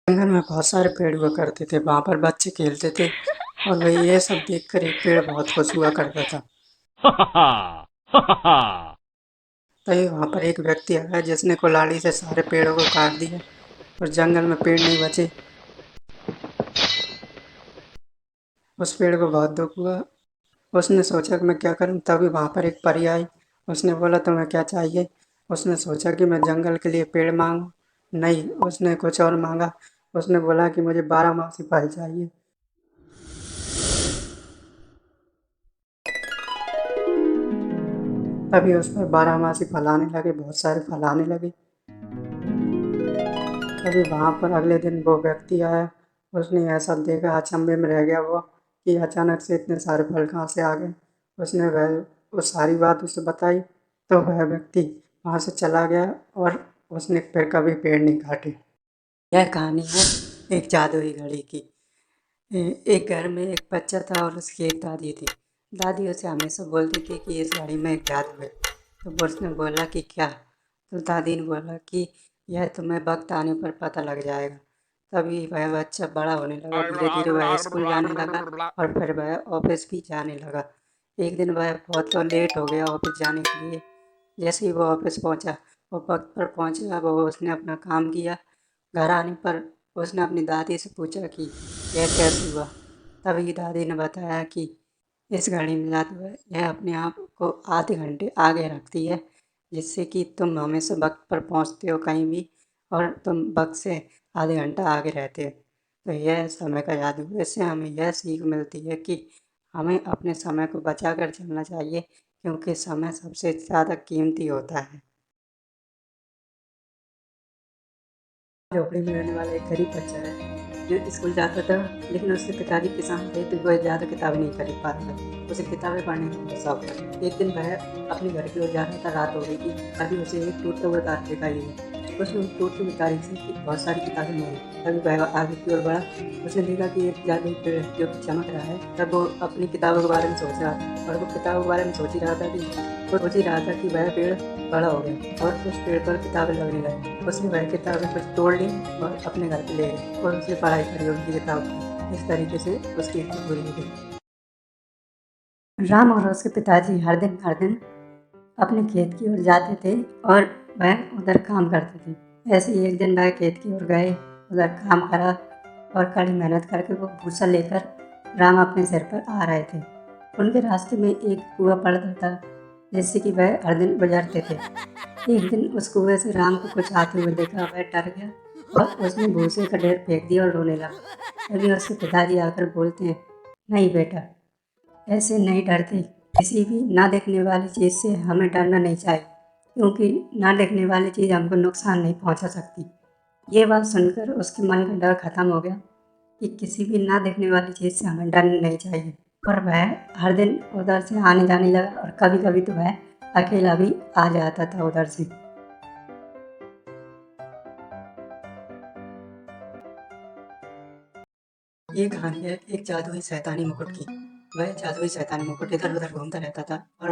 जंगल में बहुत सारे पेड़ हुआ करते थे। वहाँ पर बच्चे खेलते थे और वही ये सब देखकर एक पेड़ बहुत खुश हुआ करता था। Ha ha ha! Ha ha ha! तभी वहाँ पर एक व्यक्ति आया जिसने कुल्हाड़ी से सारे पेड़ों को काट दिया और जंगल में पेड़ नहीं बचे। उस पेड़ को बहुत दुख हुआ। उसने सोचा कि मैं क्या करूं। तभी वहाँ पर एक परी आई। उसने बोला तुम्हें क्या चाहिए। उसने सोचा कि मैं जंगल के लिए पेड़ मांगूं। नहीं, उसने कुछ और मांगा। उसने बोला कि मुझे 12 मासी फल चाहिए। तभी उस पर 12 मासी फल आने लगे, बहुत सारे फल आने लगे। तभी वहाँ पर अगले दिन वो व्यक्ति आया। उसने ऐसा देखा, अचंभे में रह गया वो कि अचानक से इतने सारे फल कहाँ से आ गए। उसने वह वो सारी बात उसे बताई तो वह व्यक्ति वहाँ से चला गया और उसने फिर कभी पेड़ नहीं काटे। यह कहानी है एक जादुई घड़ी की। एक घर में एक बच्चा था और उसकी एक दादी थी। दादी उसे हमेशा बोलती थी कि इस घड़ी में एक जादू है। तो वो उसने बोला कि क्या। तो दादी ने बोला कि यह तुम्हें वक्त आने पर पता लग जाएगा। तभी वह बच्चा बड़ा होने लगा। धीरे धीरे वह स्कूल जाने लगा और फिर वह ऑफिस भी जाने लगा। एक दिन वह बहुत लेट हो गया ऑफिस जाने के लिए। जैसे ही वो ऑफिस पहुंचा, वो वक्त पर पहुंचा, वो उसने अपना काम किया। घर आने पर उसने अपनी दादी से पूछा कि यह कैसे हुआ। तभी दादी ने बताया कि इस घड़ी में जादू है। यह अपने आप को आधे घंटे आगे रखती है, जिससे कि तुम हमेशा वक्त पर पहुंचते हो कहीं भी और तुम वक्त से आधे घंटा आगे रहते हो। तो यह समय का जादू है। इससे हमें यह सीख मिलती है कि हमें अपने समय को बचा कर चलना चाहिए, क्योंकि समय सबसे ज़्यादा कीमती होता है। झोपड़ी में रहने वाला एक गरीब बच्चा है जो स्कूल जाता था, लेकिन उसके पिताजी किसान थे तो वह ज़्यादा किताबें नहीं खरीद पाता था। उसे किताबें पढ़ने का बहुत शौक था। एक दिन वह अपने घर की ओर जा रहा था, रात हो गई थी। तभी उसे एक टूटता हुआ तार दिखाई दिया। उसने उस टूटी हुई तार से बहुत सारी किताबें मोड़ी। तभी वह आगे की ओर बढ़ा। उसने देखा कि एक जादुई पेड़ है जो कि चमक रहा है। तब वो अपनी किताबों के बारे में सोच रहा था और वो किताबों के बारे में सोच ही रहा था कि वह पेड़ बड़ा हो गया और उस पेड़ पर किताबें लगने लगी। उसने वह किताबें कुछ तोड़ ली और अपने घर पे ले गई और उसने पढ़ाई करी उनकी किताब की। इस तरीके से उसकी इतनी पूरी हो गई। राम और उसके पिताजी हर दिन अपने खेत की ओर जाते थे और वह उधर काम करते थे। ऐसे ही एक दिन वह खेत की ओर गए, उधर काम करा और कड़ी मेहनत करके वो भूसा लेकर राम अपने सिर पर आ रहे थे। उनके रास्ते में एक कुआं पड़ता था, जिससे कि वह हर दिन गुजरते थे। एक दिन उस कुएं से राम को कुछ आते हुए देखा। वह डर गया और उसने भूसे का ढेर फेंक दिया और रोने लगा। तभी उसके पिताजी आकर बोलते हैं, नहीं बेटा, ऐसे नहीं डरते। किसी भी ना देखने वाली चीज़ से हमें डरना नहीं चाहिए, क्योंकि ना देखने वाली चीज़ हमको नुकसान नहीं पहुंचा सकती। ये बात सुनकर उसके मन का डर खत्म हो गया कि किसी भी ना देखने वाली चीज़ से हमें डरना नहीं चाहिए। और वह हर दिन उधर से आने जाने लगा और कभी कभी तो वह अकेला भी आ जाता था उधर से। ये कहानी है एक जादुई शैतानी मुकुट की। वह जादुई शैतानी मुकुट इधर उधर घूमता रहता था और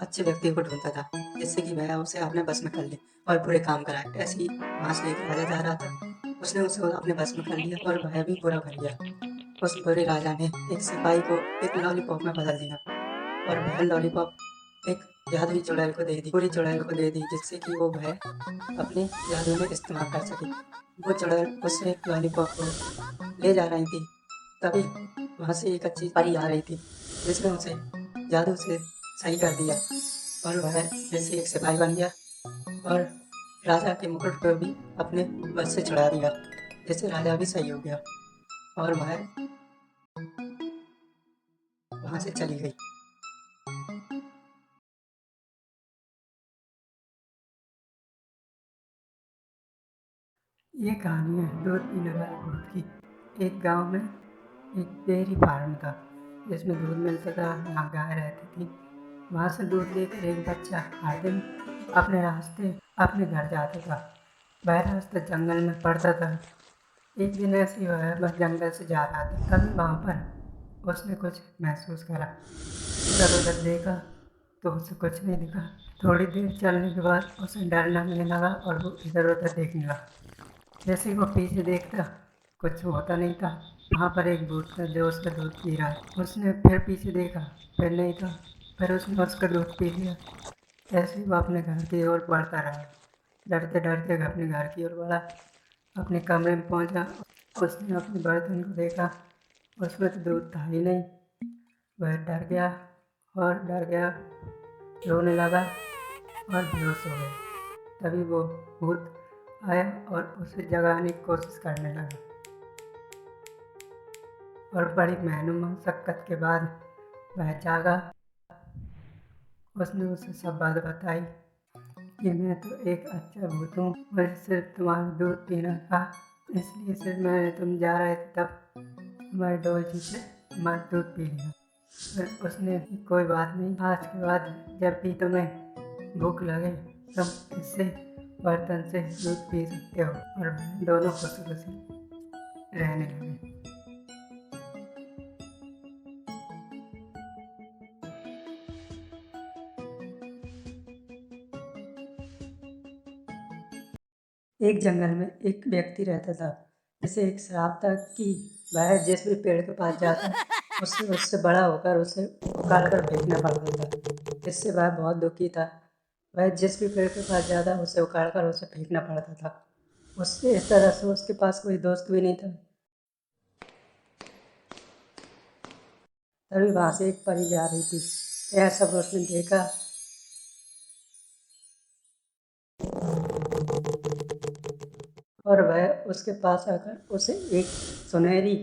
अच्छे व्यक्ति को ढूंढता था, जिससे कि वह उसे अपने बस में कर ले और बुरे काम कराए। ऐसे ही वहाँ से एक राजा जा रहा था। उसने उसे अपने बस में कर लिया और वह भी बुरा बन गया। उस बुरे राजा ने एक सिपाही को एक लॉलीपॉप में बदल दिया और वह लॉलीपॉप एक जादुई चुड़ैल को दे दी, पूरी चुड़ैल को दे दी, जिससे कि वह अपने जादू में इस्तेमाल कर सके। वो चुड़ैल उस लॉलीपॉप को ले जा रही थी। तभी वहाँ से एक अच्छी परी आ रही थी, जिसने उसे जादू से सही कर दिया और वह फिर से एक सिपाही बन गया और राजा के मुकुट को भी अपने बस से छुड़ा दिया, जिससे राजा भी सही हो गया और वह वहाँ से चली गई। ये कहानी है दूध पीने वाले भूत की। एक गांव में एक डेयरी फार्म था, जिसमें दूध मिलता था, वहाँ गाय रहती थी। वहाँ से दूध लेकर एक बच्चा हर दिन अपने रास्ते अपने घर जाता था। वह रास्ता जंगल में पड़ता था। एक दिन ऐसे ही वह बस जंगल से जा रहा था। तभी वहाँ पर उसने कुछ महसूस करा। इधर उधर देखा तो उसे कुछ नहीं दिखा। थोड़ी देर चलने के बाद उसे डर लगने लगा और वो इधर उधर देखने लगा। जैसे ही वो पीछे देखता कुछ होता नहीं था। वहाँ पर एक भूत था जो उसका दूध पी रहा है। उसने फिर पीछे देखा, फिर नहीं था, फिर उसने उसका दूध पी लिया। ऐसे ही वो अपने घर की ओर बढ़ता रहा। डरते डरते अपने घर की ओर बढ़ा। अपने कमरे में पहुंचा। उसने अपने बर्तन को देखा, उसमें तो दूध था ही नहीं। वह डर गया और डर गया, रोने लगा और बेहोश हो गया। तभी वो भूत आया और उसे जगाने की कोशिश करने लगा। और बड़ी मेहनत मशक्कत के बाद वह जागा। उसने उसे सब बात बताई कि मैं तो एक अच्छा भूत हूँ, मुझे सिर्फ तुम्हारा दूध पीना था, इसलिए सिर्फ मैंने तुम जा रहे थे तब तुम्हारी डोलची से तुम्हारा दूध पी लिया। फिर उसने कोई बात नहीं, आज के बाद जब भी तुम्हें भूख लगे तुम इससे बर्तन से दूध पी सकते हो। और दोनों खुशी खुशी रहने लगे। एक जंगल में एक व्यक्ति रहता था, जिसे एक श्राप था कि वह जिस भी पेड़ के पास जाता उससे उससे बड़ा होकर उसे उखाड़ कर फेंकना पड़ता था। इससे वह बहुत दुखी था। वह जिस भी पेड़ के पास जाता उसे उखाड़ कर उसे फेंकना पड़ता था। उससे इस तरह से उसके पास कोई दोस्त भी नहीं था। तभी वहाँ से एक परी जा रही थी। यह सब उसने देखा और वह उसके पास आकर उसे एक सुनहरी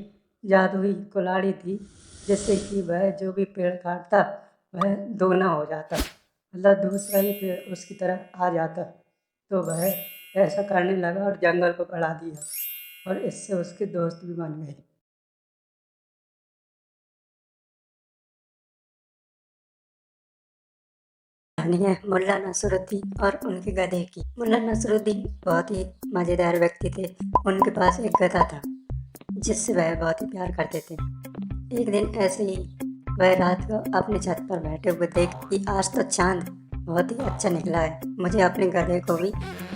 जादुई कुल्हाड़ी दी, जिससे कि वह जो भी पेड़ काटता वह दोगुना हो जाता, मतलब दूसरा ही पेड़ उसकी तरफ आ जाता। तो वह ऐसा करने लगा और जंगल को बढ़ा दिया और इससे उसके दोस्त भी बन गए। कहानी है मुल्ला नसरुद्दीन और उनके गधे की। मुल्ला नसरुद्दीन बहुत ही मज़ेदार व्यक्ति थे। उनके पास एक गधा था जिससे वह बहुत ही प्यार करते थे। एक दिन ऐसे ही वह रात को अपनी छत पर बैठे हुए देख कि आज तो चांद बहुत ही अच्छा निकला है, मुझे अपने गधे को भी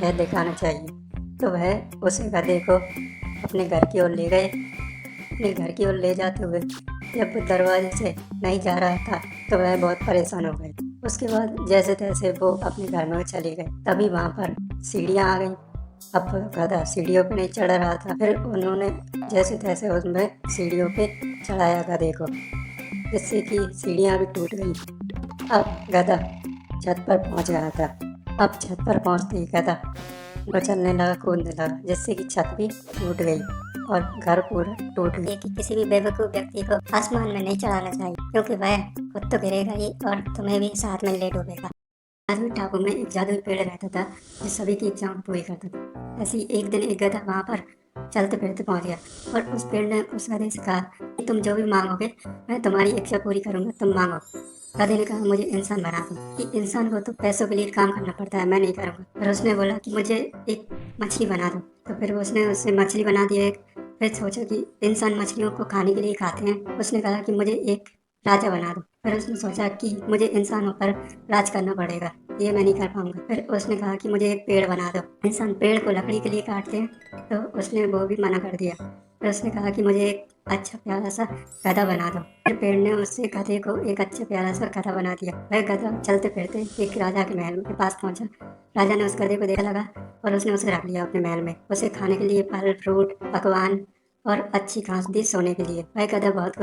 यह दिखाना चाहिए। तो वह उसे गधे को अपने घर की ओर ले गए। अपने घर की ओर ले जाते हुए जब वो दरवाजे से नहीं जा रहा था तो वह बहुत परेशान हो गए। उसके बाद जैसे तैसे वो अपने घर में चले गए। तभी वहाँ पर सीढ़ियाँ आ गई। अब गधा सीढ़ियों पे नहीं चढ़ रहा था। फिर उन्होंने जैसे तैसे उसमें सीढ़ियों पे चढ़ाया गधे को, जिससे कि सीढ़ियाँ भी टूट गई। अब गधा छत पर पहुँच गया था। अब छत पर पहुँचते ही गधा उछलने लगा, कूदने लगा, जिससे कि छत भी टूट गई और घर पूरा टूट गया। कि किसी भी बेवकूफ़ व्यक्ति को आसमान में नहीं चढ़ाना चाहिए, क्योंकि वह खुद तो गिरेगा ही और तुम्हें भी साथ में ले डूबेगा। जादुई टापू में एक जादुई पेड़ रहता था जो सभी की इच्छाओं पूरी करता था। ऐसे ही एक दिन एक गधा वहाँ पर चलते फिरते पहुँच गया और उस पेड़ ने उस गधे से कहा कि तुम जो भी मांगोगे मैं तुम्हारी इच्छा पूरी करूँगा, तुम मांगो। गधे ने कहा मुझे इंसान बना दो, कि इंसान को तो पैसों के लिए काम करना पड़ता है, मैं नहीं करूँगा। फिर उसने बोला कि मुझे एक मछली बना दो। तो फिर उसने उससे मछली बना दी एक। फिर सोचा कि इंसान मछलियों को खाने के लिए खाते हैं। उसने कहा कि मुझे एक राजा बना दो। फिर उसने सोचा कि मुझे इंसानों पर राज करना पड़ेगा, ये मैं नहीं कर पाऊंगा। फिर उसने कहा कि मुझे एक पेड़ बना दो। इंसान पेड़ को लकड़ी के लिए काटते हैं, तो उसने वो भी मना कर दिया। फिर उसने कहा कि मुझे एक अच्छा प्यारा सा गधा बना दो। फिर पेड़ ने उससे गधे को एक अच्छा प्यारा सा गधा बना दिया। वह गधा चलते फिरते एक राजा के महल के पास पहुंचा। राजा ने उस गधे को देखा लगा और उसने उसे रख लिया अपने महल में। उसे खाने के लिए फल फ्रूट पकवान और अच्छी घास दी सोने के लिए। वह गधा बहुत